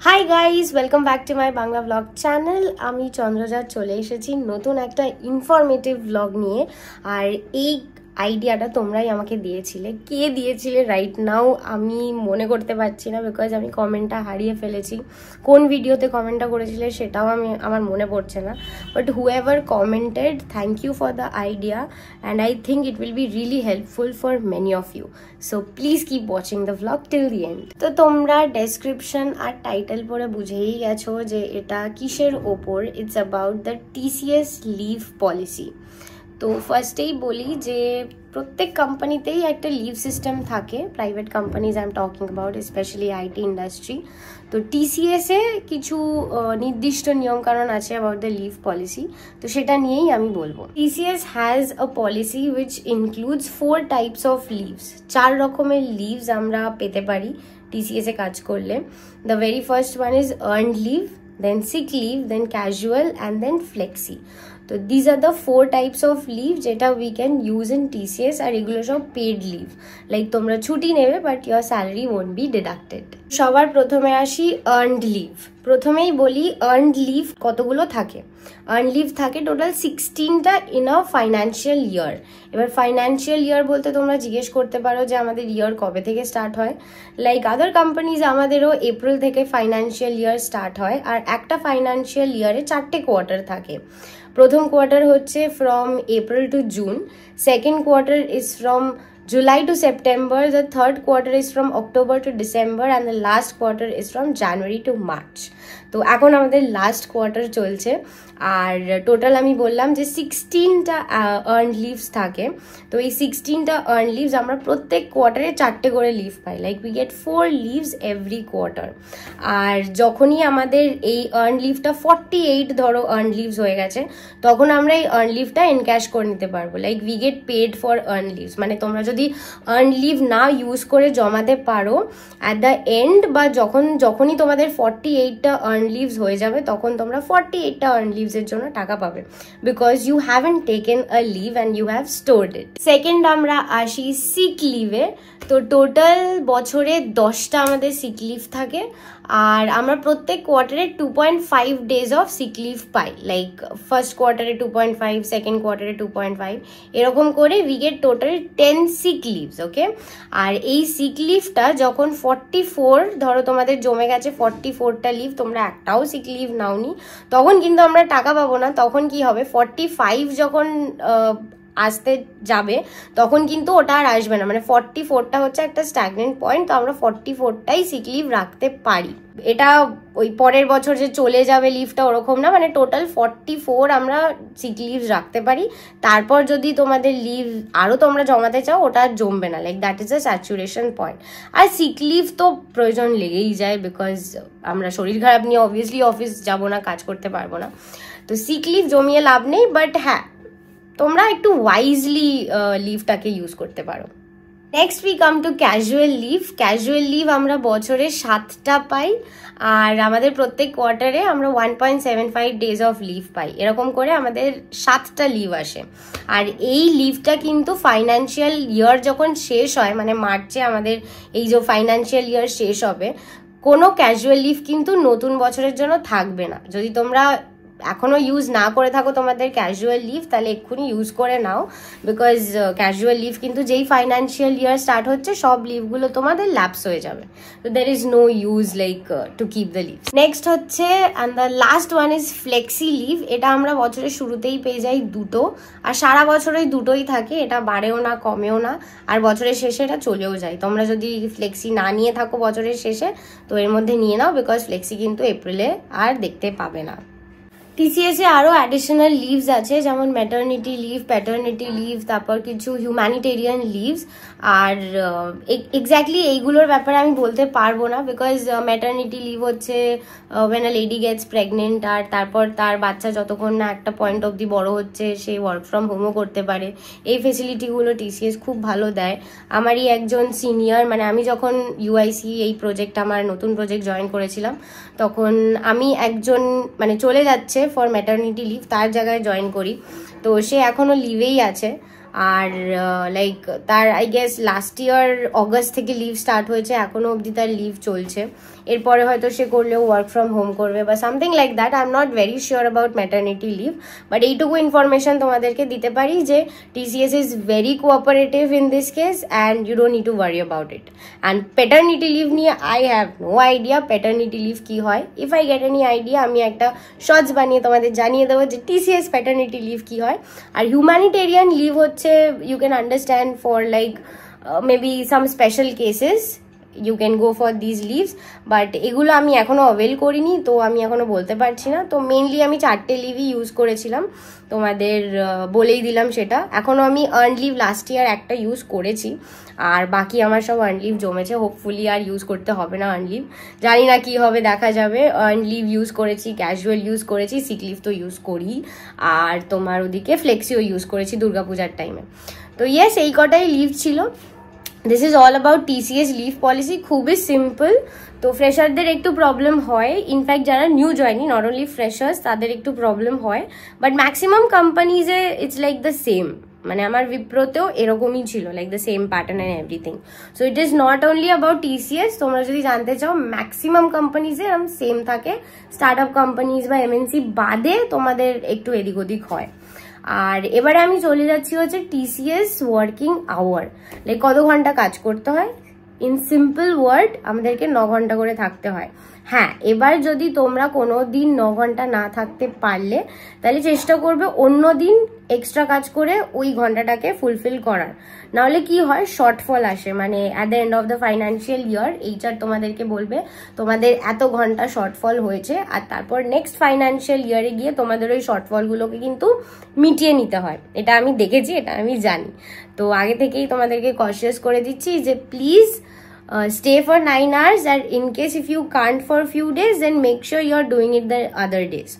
Hi guys, welcome back to my Bangla blog channel. আমি চন্দ্রজা চলে এসেছি নতুন একটা ইনফরমেটিভ ব্লগ নিয়ে। আর এই আইডিয়াটা তোমরাই আমাকে দিয়েছিলে। কে দিয়েছিলে রাইট নাও আমি মনে করতে পারছি না, বিকজ আমি কমেন্টটা হারিয়ে ফেলেছি। কোন ভিডিওতে কমেন্টটা করেছিলে সেটাও আমার মনে পড়ছে না। But whoever commented, thank you for the idea and I think it will be really helpful for many of you. So please keep watching the vlog till the end. তো তোমরা ডেসক্রিপশন আর টাইটেল পরে বুঝেই গেছো যে এটা কিসের ওপর। It's about the TCS leave policy. তো ফার্স্টেই বলি যে প্রত্যেক কোম্পানিতেই একটা লিভ সিস্টেম থাকে। Private companies I am talking about, specially IT industry. তো টিসিএসে কিছু নির্দিষ্ট নিয়মকানুন আছে অ্যাবাউট দ্য লিভ পলিসি, তো সেটা নিয়েই আমি বলবো। TCS has a policy which includes 4 types of leaves. 4 রকমের লিভস আমরা পেতে পারি টিসিএসে কাজ করলে। The very first one is earned leave, then sick leave, then casual, and then flexi. So these are the 4 types of leave যেটা we can use in TCS, আর এগুলো সব পেড লিভ। লাইক তোমরা ছুটি নেবে but your salary won't be deducted. সবার প্রথমে আসি earned leave. প্রথমেই বলি আর্নড লিভ কতগুলো থাকে। আর্ন লিভ থাকে টোটাল 16টা ইন আ ফাইন্যান্সিয়াল ইয়ার। এবার ফাইন্যান্সিয়াল ইয়ার বলতে তোমরা জিজ্ঞেস করতে পারো যে আমাদের ইয়ার কবে থেকে স্টার্ট হয়। লাইক আদার কোম্পানিজ আমাদেরও এপ্রিল থেকে ফাইন্যান্সিয়াল ইয়ার স্টার্ট হয়। আর একটা ফাইন্যান্সিয়াল ইয়ারে 4টে কোয়ার্টার থাকে। প্রথম কোয়ার্টার হচ্ছে from April two June, second quarter is from July to September, the third quarter is from October to December, and the last quarter is from January to March. তো এখন আমাদের last quarter চলছে। আর total আমি বললাম যে 16টা earn leaves থাকে। তো এই 16টা আর্ন লিভস আমরা প্রত্যেক কোয়ার্টারে 4টে করে লিভ পাই। Like we get 4 leaves every quarter. আর যখনই আমাদের এই আর্ন লিভটা 48 ধরো আর্ন লিভস হয়ে গেছে, তখন আমরা এই আর্ন লিভটা এনক্যাশ করে নিতে পারবো। Like we get paid for earn leaves. মানে তোমরা যদি আর্ন লিভ না ইউজ করে জমাতে পারো অ্যাট দ্য এন্ড, বা যখনই তোমাদের 48টা আর্ন লিভস হয়ে যাবে, তখন তোমরা 48টা আর্ন লিভসের জন্য টাকা পাবে, because you haven't taken a leave and you have stored it. Second আমরা আসি সিক লিভে। তো টোটাল বছরে 10টা আমাদের সিক লিভ থাকে। আর আমরা প্রত্যেক কোয়ার্টারে 2.5 ডেজ অফ সিক লিভ পাই। লাইক ফার্স্ট কোয়ার্টারে 2.5, সেকেন্ড কোয়ার্টারে 2.5, এরকম করে we get total 10 sick leaves. Okay, আর এই সিক লিভটা যখন 44 ধরো তোমাদের জমে গেছে 44টা লিভ, তোমরা একটাও সিক লিভ নাওনি, তখন কিন্তু আমরা টাকা পাবো না। তখন কি হবে, 45 যখন আসতে যাবে তখন কিন্তু ওটা আর আসবে না। মানে 44টা হচ্ছে একটা স্ট্যাগনেন্ট পয়েন্ট। তো আমরা 44টাই সিক লিভ রাখতে পারি। এটা ওই পরের বছর যে চলে যাবে লিভটা ওরকম না, মানে টোটাল 44 আমরা সিক লিভ রাখতে পারি। তারপর যদি তোমাদের লিভ আরও তোমরা জমাতে চাও, ওটা আর জমবে না। Like that is a saturation point. আর সিক লিভ তো প্রয়োজন লেগেই যায়, বিকজ আমরা শরীর খারাপ নিয়ে অবভিয়াসলি অফিস যাবো না, কাজ করতে পারবো না। তো সিক লিভ জমিয়ে লাভ নেই, বাট হ্যাঁ তোমরা একটু ওয়াইজলি লিভটাকে ইউজ করতে পারো। Next we come to casual leave. Casual leave আমরা বছরে 7টা পাই। আর আমাদের প্রত্যেক কোয়ার্টারে আমরা 1.75 ডেজ অফ লিভ পাই। এরকম করে আমাদের 7টা লিভ আসে। আর এই লিভটা কিন্তু ফাইন্যান্সিয়াল ইয়ার যখন শেষ হয়, মানে মার্চে আমাদের এই যে ফাইন্যান্সিয়াল ইয়ার শেষ হবে, কোনো ক্যাজুয়াল লিভ কিন্তু নতুন বছরের জন্য থাকবে না। যদি তোমরা এখনো ইউজ না করে থাকো তোমাদের ক্যাজুয়াল লিভ, তাহলে এক্ষুনি ইউজ করে নাও, বিকজ ক্যাজুয়াল লিভ কিন্তু যেই ফাইন্যান্সিয়াল ইয়ার স্টার্ট হচ্ছে সব লিভগুলো তোমাদের ল্যাপস হয়ে যাবে। তো there is no use like to keep the leave. Next হচ্ছে and the last one is flexi leave. এটা আমরা বছরের শুরুতেই পেয়ে যাই 2টো, আর সারা বছরই 2টোই থাকে। এটা বাড়েও না কমেও না, আর বছরের শেষে এটা চলেও যায়। তোমরা যদি ফ্লেক্সি না নিয়ে থাকো বছরের শেষে, তো এর মধ্যে নিয়ে নাও, বিকজ ফ্লেক্সি কিন্তু এপ্রিলে আর দেখতে পাবে না। টিসিএসে আরও অ্যাডিশনাল লিভস আছে, যেমন ম্যাটারনিটি লিভ, প্যাটার্নিটি লিভ, তারপর কিছু হিউম্যানিটেরিয়ান লিভস। আর এক্স্যাক্টলি এইগুলোর ব্যাপারে আমি বলতে পারবো না, বিকজ ম্যাটারনিটি লিভ হচ্ছে when a lady gets pregnant, আর তারপর তার বাচ্চা যতক্ষণ না একটা পয়েন্ট অবধি বড় হচ্ছে সে ওয়ার্ক ফ্রম হোমও করতে পারে। এই ফেসিলিটিগুলো টিসিএস খুব ভালো দেয়। আমারই একজন সিনিয়র, মানে আমি যখন ইউআইসি এই প্রজেক্ট, আমার নতুন প্রজেক্ট জয়েন করেছিলাম, তখন আমি একজন মানে চলে যাচ্ছে ফর ম্যাটারনিটি লিভ, তার জায়গায় জয়েন করি। তো সে এখনো লিভেই আছে। আর লাইক তার I guess last year August থেকে লিভ স্টার্ট হয়েছে, এখনো অবধি তার লিভ চলছে। এরপরে হয়তো সে করলেও ওয়ার্ক ফ্রম হোম করবে বা something like that. I am not very sure about maternity leave, but এইটুকু ইনফরমেশন তোমাদেরকে দিতে পারি যে TCS is very cooperative in this case and you don't need to worry about it. And paternity leave নিয়ে I have no idea paternity leave কী হয়। If I get any idea আমি একটা শর্টস বানিয়ে তোমাদের জানিয়ে দেবো যে TCS প্যাটার্নিটি লিভ কী হয়। আর হিউম্যানিটেরিয়ান লিভ হচ্ছে you can understand for like maybe some special cases you can go for this leaves, but এগুলো আমি এখনও অ্যাভেল করিনি, তো আমি এখনও বলতে পারছি না। তো মেনলি আমি 4টে লিভই ইউজ করেছিলাম, তোমাদের বলেই দিলাম সেটা। এখনও আমি আর্ন লিভ লাস্ট ইয়ার একটা ইউজ করেছি, আর বাকি আমার সব আর্ন লিভ জমেছে। হোপফুলি আর ইউজ করতে হবে না আর্ন লিভ, জানি না কি হবে, দেখা যাবে। আর্ন লিভ ইউজ করেছি, ক্যাজুয়াল ইউজ করেছি, সিক লিভ তো ইউজ করি, আর তোমার ওদিকে ফ্লেক্সিও ইউজ করেছি দুর্গাপূজার টাইমে। তো ইয়েস, এই কটাই লিভ ছিল। This is all about TCS leave policy, খুবই সিম্পল। তো ফ্রেশারদের একটু প্রবলেম হয়, ইনফ্যাক্ট যারা new joining, not only freshers, তাদের একটু প্রবলেম হয়, বাট ম্যাক্সিমাম কোম্পানিজে ইটস লাইক দ্য সেম। মানে আমার বিপ্রোতেও এরকমই ছিল, like the same pattern and everything. So it is not only about TCS, তোমরা যদি জানতে চাও ম্যাক্সিমাম কোম্পানিজে এরকম সেম থাকে। স্টার্ট আপ কোম্পানিজ বা MNC বাদে তোমাদের একটু এদিক ওদিক হয়। আর এবারে আমি চলে যাচ্ছি হচ্ছে TCS ওয়ার্কিং আওয়ার, লাইক কত ঘন্টা কাজ করতে হয়। ইন সিম্পল ওয়ার্ড আমাদেরকে 9 ঘন্টা করে থাকতে হয়। হ্যাঁ, এবার যদি তোমরা কোনো দিন 9 ঘন্টা না থাকতে পারলে তাহলে চেষ্টা করবে অন্য দিন এক্সট্রা কাজ করে ওই ঘন্টাটাকে ফুলফিল করার, নাহলে কি হয় শর্টফল আসে। মানে at the end of the financial year HR তোমাদেরকে বলবে তোমাদের এত ঘন্টা শর্টফল হয়েছে, আর তারপর নেক্সট ফাইন্যান্সিয়াল ইয়ারে গিয়ে তোমাদের ওই শর্টফলগুলোকে কিন্তু মিটিয়ে নিতে হয়। এটা আমি দেখেছি, এটা আমি জানি। তো আগে থেকেই তোমাদেরকে কনসিয়াস করে দিচ্ছি যে please stay for 9 hours, and in case if you can't for a few days, then make sure you're doing it the other days.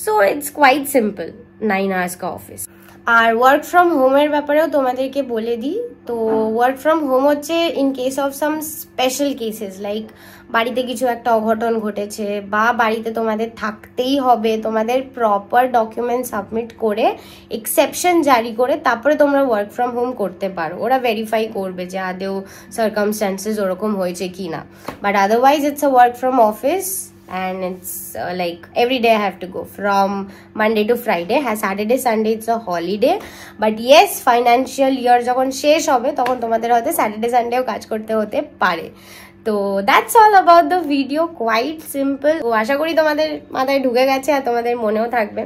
So it's quite simple, 9 hours ka office. আর work from হোমের ব্যাপারেও তোমাদেরকে বলে দিই। তো work from home হচ্ছে in case of some special cases, like বাড়িতে কিছু একটা অঘটন ঘটেছে বা বাড়িতে তোমাদের থাকতেই হবে, তোমাদের প্রপার ডকুমেন্ট সাবমিট করে এক্সেপশন জারি করে তারপরে তোমরা ওয়ার্ক ফ্রম হোম করতে পারো। ওরা ভেরিফাই করবে যে আদেও সার্কামস্ট্যান্সেস ওরকম হয়েছে কি না, but otherwise it's a work from office and it's like every day I have to go from Monday to Friday. Saturday Sunday it's a holiday, but yes, financial year যখন শেষ হবে তখন তোমাদের হয়তো Saturday Sunday ও কাজ করতে হতে পারে। তো that's all about the video, quite simple. ও আশা করি তোমাদের মাথায় ঢুকে গেছে আর তোমাদের মনেও থাকবে।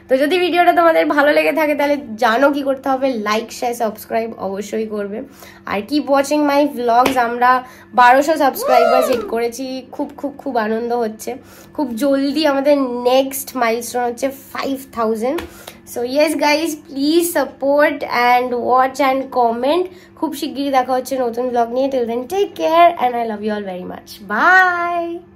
তো যদি ভিডিওটা তোমাদের ভালো লেগে থাকে তাহলে জানো কি করতে হবে, লাইক শেয়ার সাবস্ক্রাইব অবশ্যই করবে। আর কিপ ওয়াচিং মাই ভ্লগস। আমরা 1200 সাবস্ক্রাইবার্স হিট করেছি, খুব খুব খুব আনন্দ হচ্ছে। খুব জলদি আমাদের নেক্সট মাইলস্টোন হচ্ছে 5000। So yes guys, please support and watch and comment. খুব শিগগিরই দেখা হচ্ছে নতুন ব্লগ নিয়ে। Till then take care and I love you all very much. By.